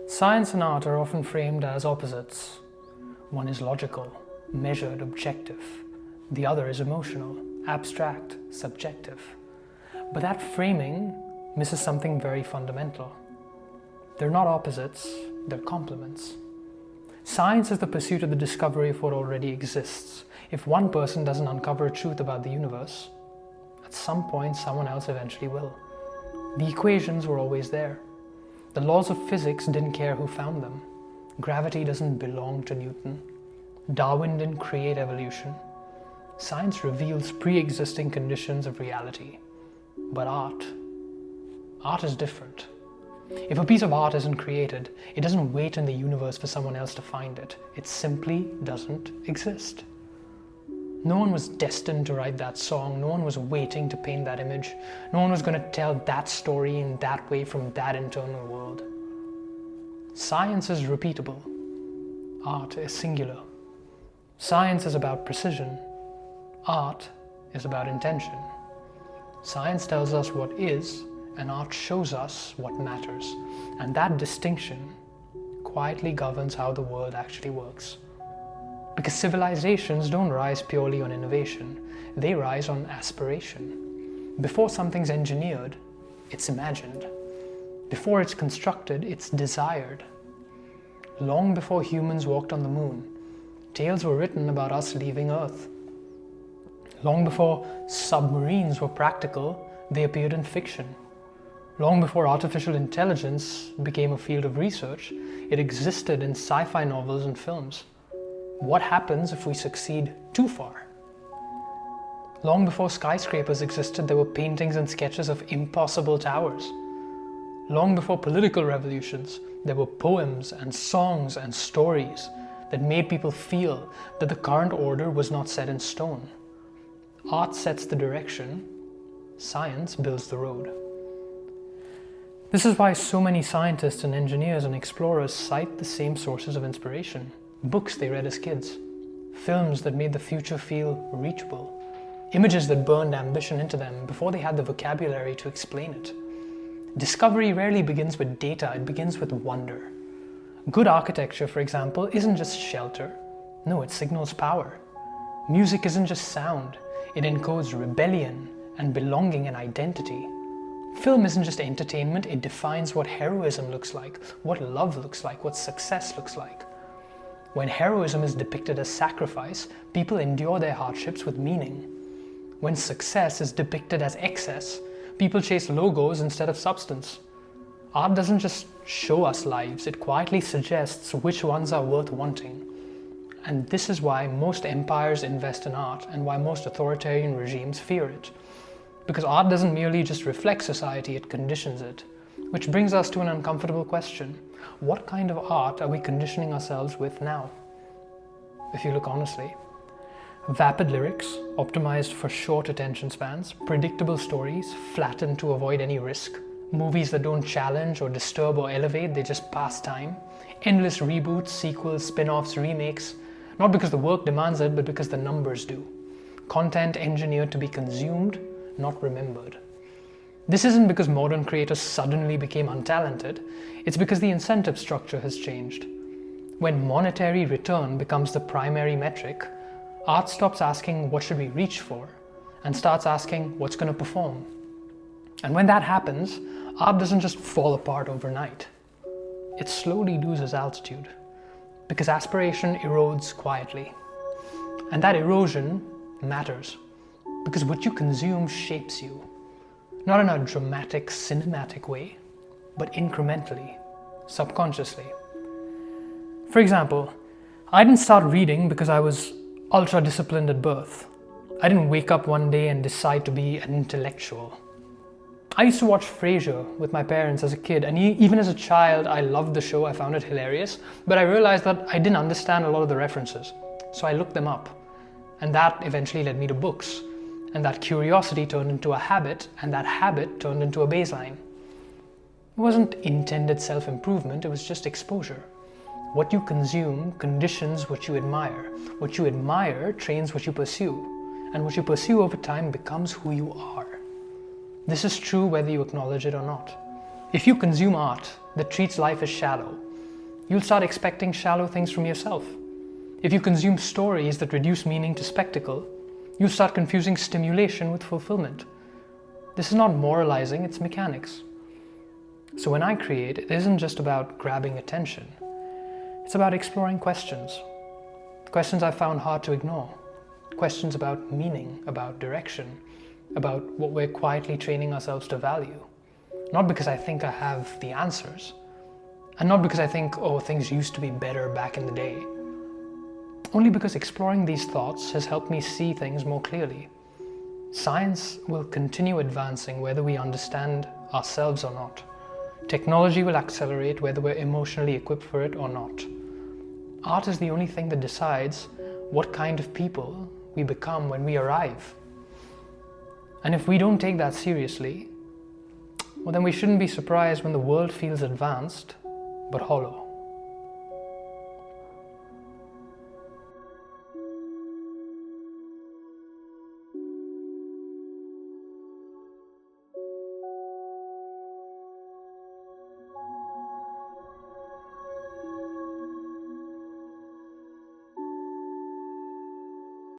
Science and art are often framed as opposites. One is logical, measured, objective. The other is emotional, abstract, subjective. But that framing misses something very fundamental. They're not opposites, they're complements. Science is the pursuit of the discovery of what already exists. If one person doesn't uncover a truth about the universe, at some point someone else eventually will. The equations were always there. The laws of physics didn't care who found them. Gravity doesn't belong to Newton. Darwin didn't create evolution. Science reveals pre-existing conditions of reality. But art is different. If a piece of art isn't created, it doesn't wait in the universe for someone else to find it. It simply doesn't exist. No one was destined to write that song. No one was waiting to paint that image. No one was going to tell that story in that way from that internal world. Science is repeatable. Art is singular. Science is about precision. Art is about intention. Science tells us what is, and art shows us what matters. And that distinction quietly governs how the world actually works. Because civilizations don't rise purely on innovation, they rise on aspiration. Before something's engineered, it's imagined. Before it's constructed, it's desired. Long before humans walked on the moon, tales were written about us leaving Earth. Long before submarines were practical, they appeared in fiction. Long before artificial intelligence became a field of research, it existed in sci-fi novels and films. What happens if we succeed too far? Long before skyscrapers existed, there were paintings and sketches of impossible towers. Long before political revolutions, there were poems and songs and stories that made people feel that the current order was not set in stone. Art sets the direction, science builds the road. This is why so many scientists and engineers and explorers cite the same sources of inspiration. Books they read as kids, films that made the future feel reachable, images that burned ambition into them before they had the vocabulary to explain it. Discovery rarely begins with data, it begins with wonder. Good architecture, for example, isn't just shelter. No, it signals power. Music isn't just sound, it encodes rebellion and belonging and identity. Film isn't just entertainment, it defines what heroism looks like, what love looks like, what success looks like. When heroism is depicted as sacrifice, people endure their hardships with meaning. When success is depicted as excess, people chase logos instead of substance. Art doesn't just show us lives, it quietly suggests which ones are worth wanting. And this is why most empires invest in art and why most authoritarian regimes fear it. Because art doesn't merely just reflect society, it conditions it. Which brings us to an uncomfortable question. What kind of art are we conditioning ourselves with now? If you look honestly, vapid lyrics, optimized for short attention spans, predictable stories, flattened to avoid any risk, movies that don't challenge or disturb or elevate, they just pass time, endless reboots, sequels, spin-offs, remakes, not because the work demands it, but because the numbers do. Content engineered to be consumed, not remembered. This isn't because modern creators suddenly became untalented, it's because the incentive structure has changed. When monetary return becomes the primary metric, art stops asking what should we reach for and starts asking what's going to perform. And when that happens, art doesn't just fall apart overnight. It slowly loses altitude because aspiration erodes quietly. And that erosion matters because what you consume shapes you. Not in a dramatic, cinematic way, but incrementally, subconsciously. For example, I didn't start reading because I was ultra-disciplined at birth. I didn't wake up one day and decide to be an intellectual. I used to watch Frasier with my parents as a kid, and even as a child, I loved the show, I found it hilarious, but I realized that I didn't understand a lot of the references, so I looked them up. And that eventually led me to books. And that curiosity turned into a habit, and that habit turned into a baseline. It wasn't intended self-improvement, it was just exposure. What you consume conditions what you admire. What you admire trains what you pursue. And what you pursue over time becomes who you are. This is true whether you acknowledge it or not. If you consume art that treats life as shallow, you'll start expecting shallow things from yourself. If you consume stories that reduce meaning to spectacle, you'll start confusing stimulation with fulfillment. This is not moralizing, it's mechanics. So when I create, it isn't just about grabbing attention. It's about exploring questions. Questions I found hard to ignore. Questions about meaning, about direction, about what we're quietly training ourselves to value. Not because I think I have the answers, and not because I think, oh, things used to be better back in the day. Only because exploring these thoughts has helped me see things more clearly. Science will continue advancing whether we understand ourselves or not. Technology will accelerate whether we're emotionally equipped for it or not. Art is the only thing that decides what kind of people we become when we arrive. And if we don't take that seriously, well, then we shouldn't be surprised when the world feels advanced but hollow.